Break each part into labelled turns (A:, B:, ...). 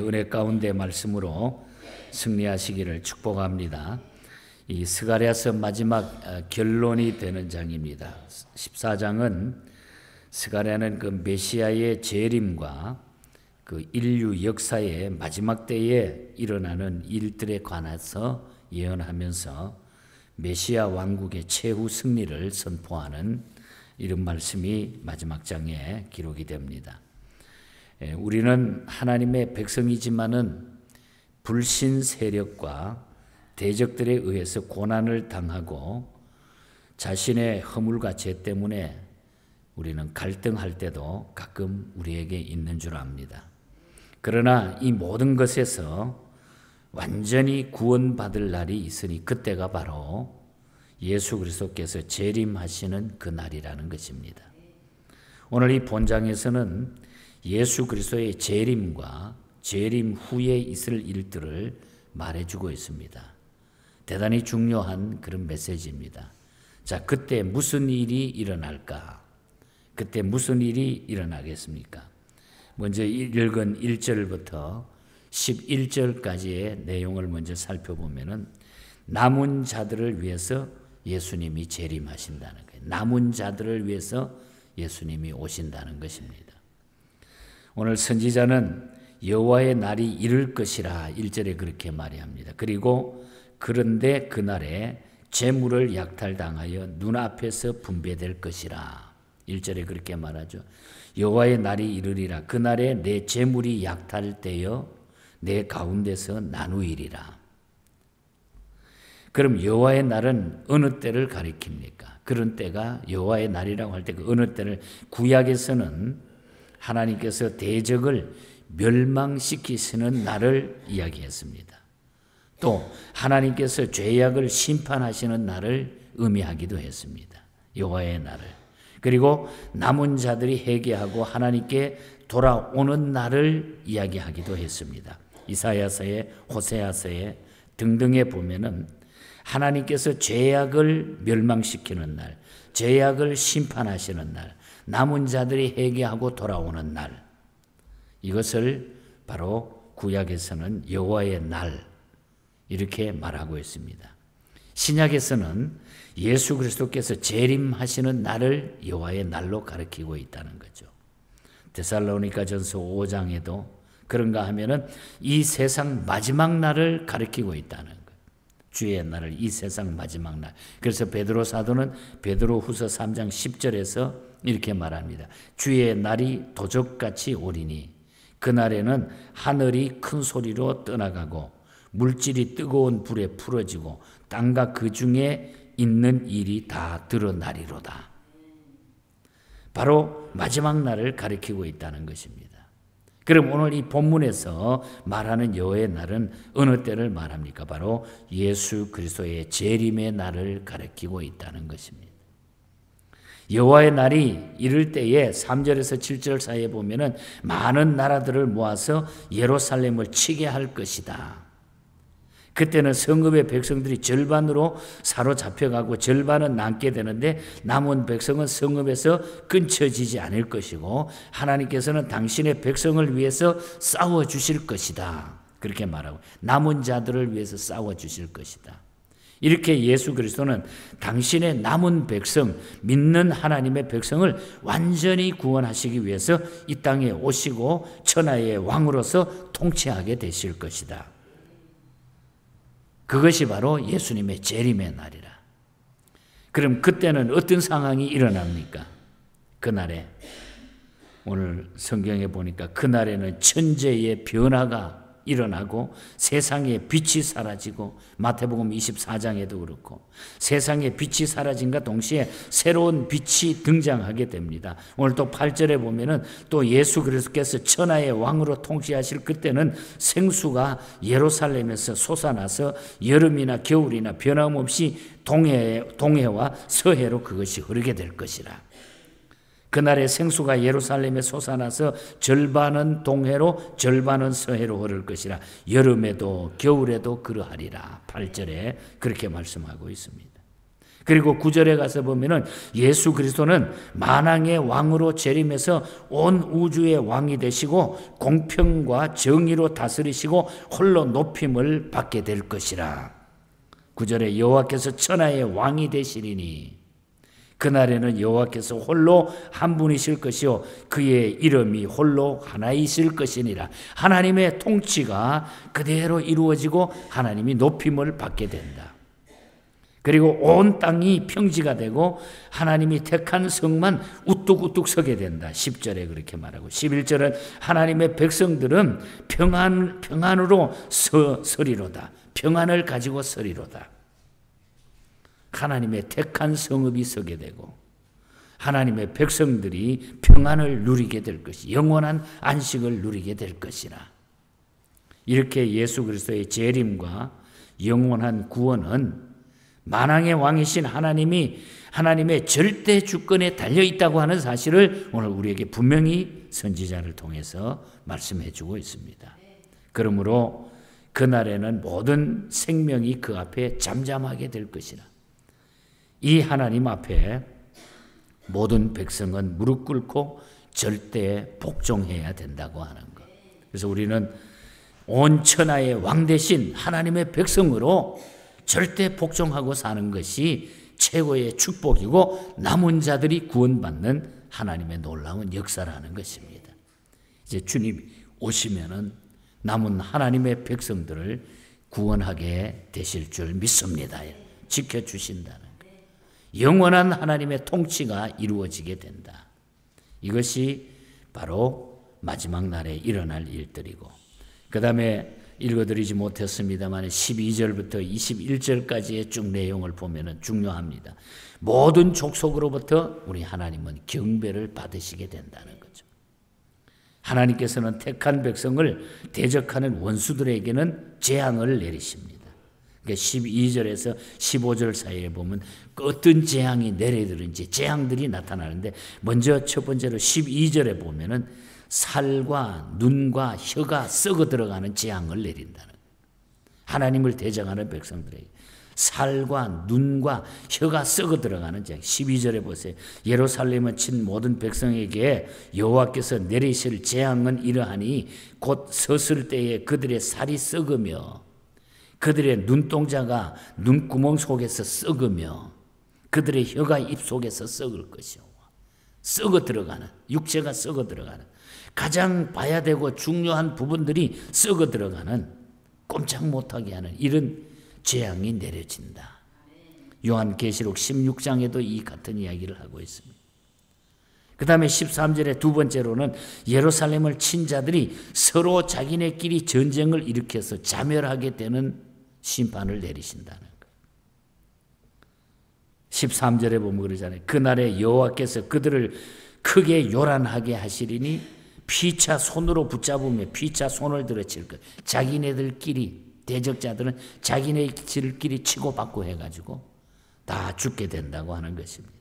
A: 은혜 가운데 말씀으로 승리하시기를 축복합니다. 이 스가랴서 마지막 결론이 되는 장입니다. 14장은 스가랴는 그 메시아의 재림과 그 인류 역사의 마지막 때에 일어나는 일들에 관해서 예언하면서 메시아 왕국의 최후 승리를 선포하는 이런 말씀이 마지막 장에 기록이 됩니다. 우리는 하나님의 백성이지만은 불신 세력과 대적들에 의해서 고난을 당하고 자신의 허물과 죄 때문에 우리는 갈등할 때도 가끔 우리에게 있는 줄 압니다. 그러나 이 모든 것에서 완전히 구원받을 날이 있으니 그때가 바로 예수 그리스도께서 재림하시는 그 날이라는 것입니다. 오늘 이 본장에서는 예수 그리스도의 재림과 재림 후에 있을 일들을 말해주고 있습니다. 대단히 중요한 그런 메시지입니다. 자, 그때 무슨 일이 일어날까? 그때 무슨 일이 일어나겠습니까? 먼저 읽은 1절부터 11절까지의 내용을 먼저 살펴보면은 남은 자들을 위해서 예수님이 재림하신다는 거예요. 남은 자들을 위해서 예수님이 오신다는 것입니다. 오늘 선지자는 여호와의 날이 이를 것이라 1절에 그렇게 말합니다. 그리고 그런데 그날에 재물을 약탈당하여 눈앞에서 분배될 것이라 1절에 그렇게 말하죠. 여호와의 날이 이르리라. 그날에 내 재물이 약탈되어 내 가운데서 나누이리라. 그럼 여호와의 날은 어느 때를 가리킵니까? 그런 때가 여호와의 날이라고 할 때 그 어느 때를 구약에서는 하나님께서 대적을 멸망시키시는 날을 이야기했습니다. 또 하나님께서 죄악을 심판하시는 날을 의미하기도 했습니다. 여호와의 날을. 그리고 남은 자들이 회개하고 하나님께 돌아오는 날을 이야기하기도 했습니다. 이사야서에 호세아서에 등등에 보면은 하나님께서 죄악을 멸망시키는 날, 죄악을 심판하시는 날, 남은 자들이 회개하고 돌아오는 날, 이것을 바로 구약에서는 여호와의 날 이렇게 말하고 있습니다. 신약에서는 예수 그리스도께서 재림하시는 날을 여호와의 날로 가리키고 있다는 거죠. 데살로니가전서 5장에도 그런가 하면은 이 세상 마지막 날을 가리키고 있다는 거예요. 주의 날을, 이 세상 마지막 날. 그래서 베드로 사도는 베드로후서 3장 10절에서 이렇게 말합니다. 주의 날이 도적같이 오리니 그날에는 하늘이 큰 소리로 떠나가고 물질이 뜨거운 불에 풀어지고 땅과 그 중에 있는 일이 다 드러나리로다. 바로 마지막 날을 가리키고 있다는 것입니다. 그럼 오늘 이 본문에서 말하는 여호와의 날은 어느 때를 말합니까? 바로 예수 그리스도의 재림의 날을 가리키고 있다는 것입니다. 여호와의 날이 이를 때에 3절에서 7절 사이에 보면은 많은 나라들을 모아서 예루살렘을 치게 할 것이다. 그때는 성읍의 백성들이 절반으로 사로잡혀가고 절반은 남게 되는데 남은 백성은 성읍에서 끊쳐지지 않을 것이고 하나님께서는 당신의 백성을 위해서 싸워주실 것이다. 그렇게 말하고 남은 자들을 위해서 싸워주실 것이다. 이렇게 예수 그리스도는 당신의 남은 백성, 믿는 하나님의 백성을 완전히 구원하시기 위해서 이 땅에 오시고 천하의 왕으로서 통치하게 되실 것이다. 그것이 바로 예수님의 재림의 날이라. 그럼 그때는 어떤 상황이 일어납니까? 그날에 오늘 성경에 보니까 그날에는 천재의 변화가 일어나고 세상의 빛이 사라지고 마태복음 24장에도 그렇고 세상의 빛이 사라진과 동시에 새로운 빛이 등장하게 됩니다. 오늘 또 8절에 보면은 또 예수 그리스도께서 천하의 왕으로 통치하실 그때는 생수가 예루살렘에서 솟아나서 여름이나 겨울이나 변함없이 동해와 서해로 그것이 흐르게 될 것이라. 그날에 생수가 예루살렘에 솟아나서 절반은 동해로 절반은 서해로 흐를 것이라. 여름에도 겨울에도 그러하리라. 8절에 그렇게 말씀하고 있습니다. 그리고 9절에 가서 보면은 예수 그리스도는 만왕의 왕으로 재림해서 온 우주의 왕이 되시고 공평과 정의로 다스리시고 홀로 높임을 받게 될 것이라. 9절에 여호와께서 천하의 왕이 되시리니 그날에는 여호와께서 홀로 한 분이실 것이요 그의 이름이 홀로 하나이실 것이니라. 하나님의 통치가 그대로 이루어지고 하나님이 높임을 받게 된다. 그리고 온 땅이 평지가 되고 하나님이 택한 성만 우뚝우뚝 서게 된다. 10절에 그렇게 말하고 11절은 하나님의 백성들은 평안으로 서리로다. 평안을 가지고 서리로다. 하나님의 택한 성읍이 서게 되고 하나님의 백성들이 평안을 누리게 될 것이, 영원한 안식을 누리게 될 것이라. 이렇게 예수 그리스도의 재림과 영원한 구원은 만왕의 왕이신 하나님의 절대 주권에 달려있다고 하는 사실을 오늘 우리에게 분명히 선지자를 통해서 말씀해 주고 있습니다. 그러므로 그날에는 모든 생명이 그 앞에 잠잠하게 될 것이라. 이 하나님 앞에 모든 백성은 무릎 꿇고 절대 복종해야 된다고 하는 것. 그래서 우리는 온 천하의 왕 대신 하나님의 백성으로 절대 복종하고 사는 것이 최고의 축복이고 남은 자들이 구원받는 하나님의 놀라운 역사라는 것입니다. 이제 주님이 오시면은 남은 하나님의 백성들을 구원하게 되실 줄 믿습니다. 지켜주신다는 것. 영원한 하나님의 통치가 이루어지게 된다. 이것이 바로 마지막 날에 일어날 일들이고, 그 다음에 읽어드리지 못했습니다만 12절부터 21절까지의 쭉 내용을 보면 중요합니다. 모든 족속으로부터 우리 하나님은 경배를 받으시게 된다는 거죠. 하나님께서는 택한 백성을 대적하는 원수들에게는 재앙을 내리십니다. 그러니까 12절에서 15절 사이에 보면 어떤 재앙이 내려들은지 재앙들이 나타나는데, 먼저 첫 번째로 12절에 보면은 살과 눈과 혀가 썩어 들어가는 재앙을 내린다는 거예요. 하나님을 대적하는 백성들에게 살과 눈과 혀가 썩어 들어가는 재앙. 12절에 보세요. 예루살렘을 친 모든 백성에게 여호와께서 내리실 재앙은 이러하니 곧 섰을 때에 그들의 살이 썩으며 그들의 눈동자가 눈구멍 속에서 썩으며 그들의 혀가 입 속에서 썩을 것이요. 썩어 들어가는, 육체가 썩어 들어가는, 가장 봐야 되고 중요한 부분들이 썩어 들어가는, 꼼짝 못하게 하는 이런 재앙이 내려진다. 요한계시록 16장에도 이 같은 이야기를 하고 있습니다. 그 다음에 13절에 두 번째로는 예루살렘을 친 자들이 서로 자기네끼리 전쟁을 일으켜서 자멸하게 되는 심판을 내리신다는 거예요. 13절에 보면 그러잖아요. 그날에 여호와께서 그들을 크게 요란하게 하시리니 피차 손으로 붙잡으며 피차 손을 들어칠 것. 자기네들끼리, 대적자들은 자기네들끼리 치고받고 해가지고 다 죽게 된다고 하는 것입니다.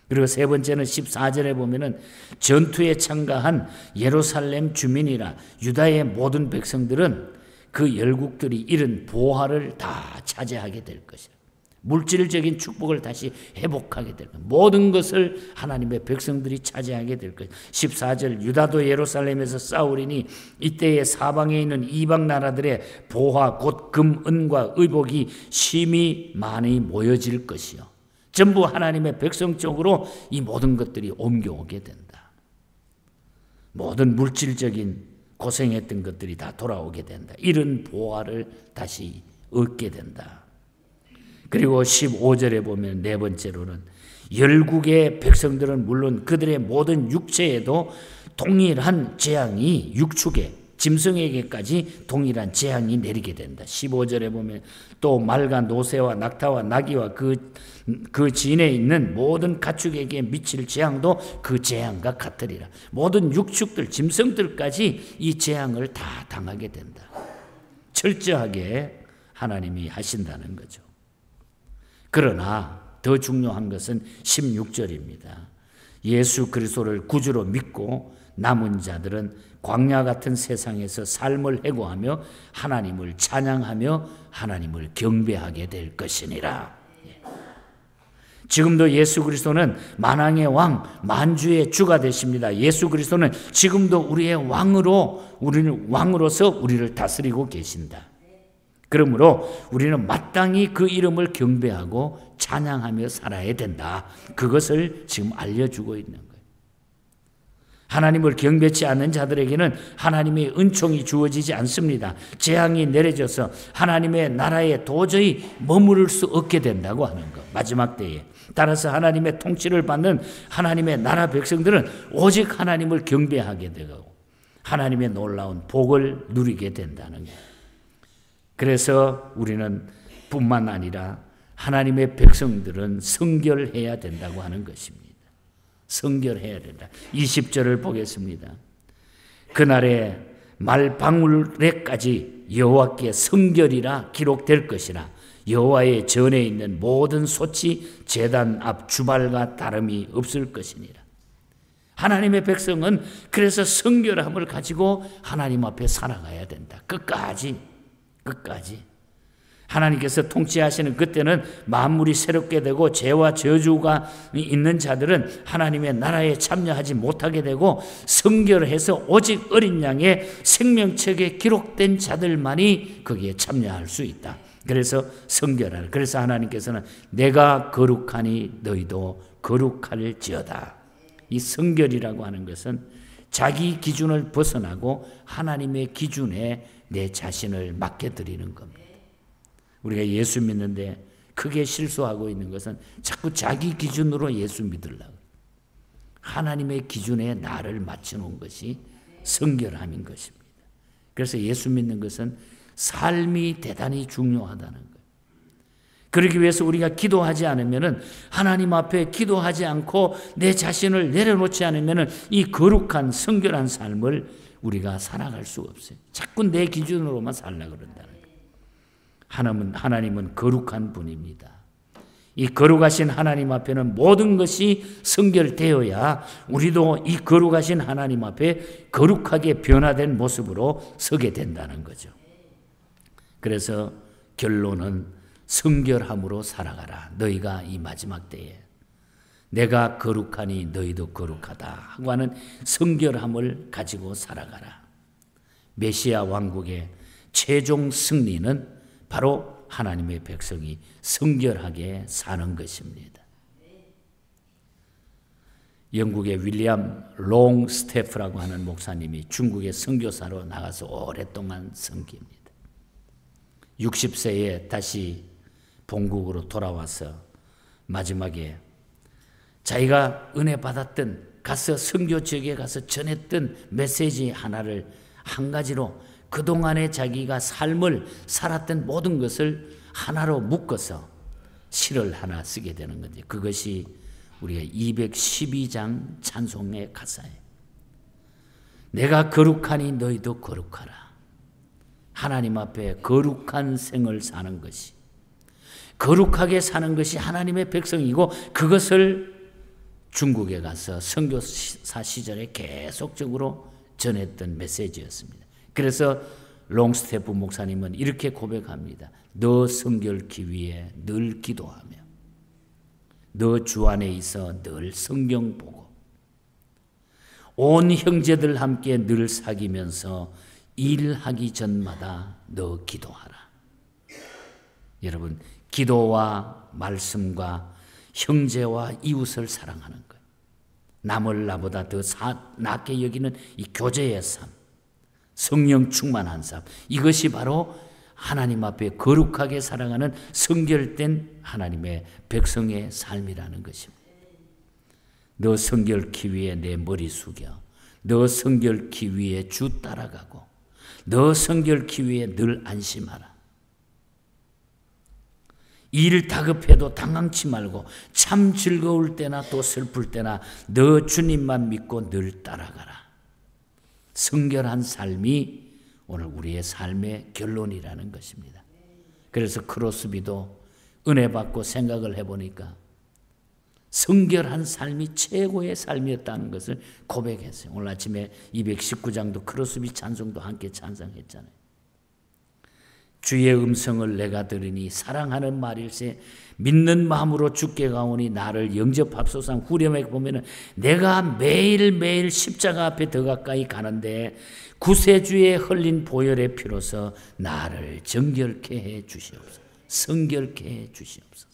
A: 그리고 세 번째는 14절에 보면은 전투에 참가한 예루살렘 주민이나 유다의 모든 백성들은 그 열국들이 이런 보화를 다 차지하게 될 것이라. 물질적인 축복을 다시 회복하게 될 것. 모든 것을 하나님의 백성들이 차지하게 될 것. 14절 유다도 예루살렘에서 싸우리니 이때에 사방에 있는 이방 나라들의 보화 곧 금, 은과 의복이 심히 많이 모여질 것이요. 전부 하나님의 백성 쪽으로 이 모든 것들이 옮겨오게 된다. 모든 물질적인 고생했던 것들이 다 돌아오게 된다. 이런 보화를 다시 얻게 된다. 그리고 15절에 보면 네 번째로는 열국의 백성들은 물론 그들의 모든 육체에도 동일한 재앙이, 육축에 짐승에게까지 동일한 재앙이 내리게 된다. 15절에 보면 또 말과 노새와 낙타와 나귀와 그 진에 있는 모든 가축에게 미칠 재앙도 그 재앙과 같으리라. 모든 육축들, 짐승들까지 이 재앙을 다 당하게 된다. 철저하게 하나님이 하신다는 거죠. 그러나 더 중요한 것은 16절입니다. 예수 그리스도를 구주로 믿고 남은 자들은 광야 같은 세상에서 삶을 해고하며 하나님을 찬양하며 하나님을 경배하게 될 것이니라. 지금도 예수 그리스도는 만왕의 왕, 만주의 주가 되십니다. 예수 그리스도는 지금도 우리의 왕으로서 우리를 다스리고 계신다. 그러므로 우리는 마땅히 그 이름을 경배하고 찬양하며 살아야 된다. 그것을 지금 알려주고 있는 거예요. 하나님을 경배치 않는 자들에게는 하나님의 은총이 주어지지 않습니다. 재앙이 내려져서 하나님의 나라에 도저히 머무를 수 없게 된다고 하는 것. 마지막 때에. 따라서 하나님의 통치를 받는 하나님의 나라 백성들은 오직 하나님을 경배하게 되고 하나님의 놀라운 복을 누리게 된다는 거예요. 그래서 우리는 뿐만 아니라 하나님의 백성들은 성결해야 된다고 하는 것입니다. 성결해야 된다. 20절을 보겠습니다. 그날에 말방울에까지 여호와께 성결이라 기록될 것이라. 여호와의 전에 있는 모든 솥이 제단 앞 주발과 다름이 없을 것이니라. 하나님의 백성은 그래서 성결함을 가지고 하나님 앞에 살아가야 된다. 끝까지. 하나님께서 통치하시는 그때는 만물이 새롭게 되고 죄와 저주가 있는 자들은 하나님의 나라에 참여하지 못하게 되고 성결해서 오직 어린 양의 생명책에 기록된 자들만이 거기에 참여할 수 있다. 그래서 성결하라. 그래서 하나님께서는 내가 거룩하니 너희도 거룩할지어다. 이 성결이라고 하는 것은 자기 기준을 벗어나고 하나님의 기준에 내 자신을 맡겨드리는 겁니다. 우리가 예수 믿는데 크게 실수하고 있는 것은 자꾸 자기 기준으로 예수 믿으려고. 하나님의 기준에 나를 맞춰놓은 것이 성결함인 것입니다. 그래서 예수 믿는 것은 삶이 대단히 중요하다는 거예요. 그러기 위해서 우리가 기도하지 않으면은 하나님 앞에 기도하지 않고 내 자신을 내려놓지 않으면은 이 거룩한 성결한 삶을 우리가 살아갈 수가 없어요. 자꾸 내 기준으로만 살려고 그런다는 거예요. 하나님은 거룩한 분입니다. 이 거룩하신 하나님 앞에는 모든 것이 성결되어야 우리도 이 거룩하신 하나님 앞에 거룩하게 변화된 모습으로 서게 된다는 거죠. 그래서 결론은 성결함으로 살아가라. 너희가 이 마지막 때에 내가 거룩하니 너희도 거룩하다 하고 하는 성결함을 가지고 살아가라. 메시아 왕국의 최종 승리는 바로 하나님의 백성이 성결하게 사는 것입니다. 영국의 윌리엄 롱스테프라고 하는 목사님이 중국의 선교사로 나가서 오랫동안 섬깁니다. 60세에 다시 본국으로 돌아와서 마지막에 자기가 은혜 받았던 가서 선교 지역에 가서 전했던 메시지 하나를 한 가지로 그동안에 자기가 삶을 살았던 모든 것을 하나로 묶어서 시를 하나 쓰게 되는 건데 그것이 우리가 212장 찬송의 가사예요. 내가 거룩하니 너희도 거룩하라. 하나님 앞에 거룩한 생을 사는 것이 거룩하게 사는 것이 하나님의 백성이고 그것을 중국에 가서 선교사 시절에 계속적으로 전했던 메시지였습니다. 그래서 롱스테프 목사님은 이렇게 고백합니다. 너 성결케 위해 늘 기도하며 너 주 안에 있어 늘 성경 보고 온 형제들 함께 늘 사귀면서 일하기 전마다 너 기도하라. 여러분 기도와 말씀과 형제와 이웃을 사랑하는 거예요. 남을 나보다 더 낫게 여기는 이 교제의 삶, 성령 충만한 삶, 이것이 바로 하나님 앞에 거룩하게 살아가는 성결된 하나님의 백성의 삶이라는 것입니다. 너 성결케 위해 내 머리 숙여, 너 성결케 위해 주 따라가고, 너 성결케 위해 늘 안심하라. 일 다급해도 당황치 말고 참 즐거울 때나 또 슬플 때나 너 주님만 믿고 늘 따라가라. 성결한 삶이 오늘 우리의 삶의 결론이라는 것입니다. 그래서 크로스비도 은혜 받고 생각을 해보니까 성결한 삶이 최고의 삶이었다는 것을 고백했어요. 오늘 아침에 219장도 크로스비 찬송도 함께 찬송했잖아요. 주의 음성을 내가 들으니 사랑하는 말일세 믿는 마음으로 주께 가오니 나를 영접합소서. 후렴에 보면은 내가 매일매일 십자가 앞에 더 가까이 가는데 구세주의 흘린 보혈의 피로서 나를 정결케 해 주시옵소서. 성결케 해 주시옵소서.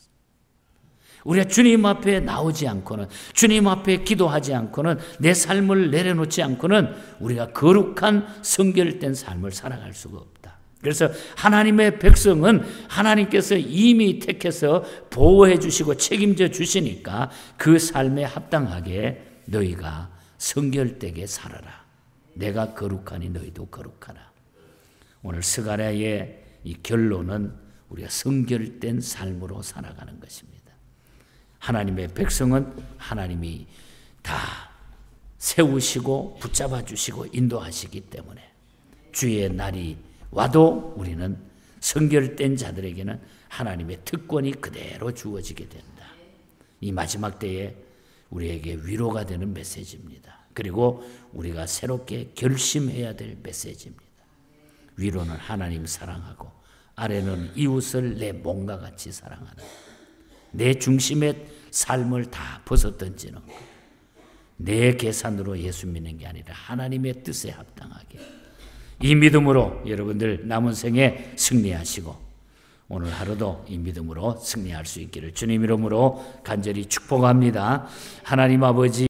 A: 우리가 주님 앞에 나오지 않고는, 주님 앞에 기도하지 않고는, 내 삶을 내려놓지 않고는 우리가 거룩한 성결된 삶을 살아갈 수가 없다. 그래서 하나님의 백성은 하나님께서 이미 택해서 보호해 주시고 책임져 주시니까 그 삶에 합당하게 너희가 성결되게 살아라. 내가 거룩하니 너희도 거룩하라. 오늘 스가랴의 이 결론은 우리가 성결된 삶으로 살아가는 것입니다. 하나님의 백성은 하나님이 다 세우시고 붙잡아 주시고 인도하시기 때문에 주의 날이 와도 우리는 성결된 자들에게는 하나님의 특권이 그대로 주어지게 된다. 이 마지막 때에 우리에게 위로가 되는 메시지입니다. 그리고 우리가 새롭게 결심해야 될 메시지입니다. 위로는 하나님 사랑하고 아래는 이웃을 내 몸과 같이 사랑하는, 내 중심의 삶을 다 벗어던지는 것. 내 계산으로 예수 믿는 게 아니라 하나님의 뜻에 합당하게. 이 믿음으로 여러분들 남은 생에 승리하시고 오늘 하루도 이 믿음으로 승리할 수 있기를 주님 이름으로 간절히 축복합니다. 하나님 아버지,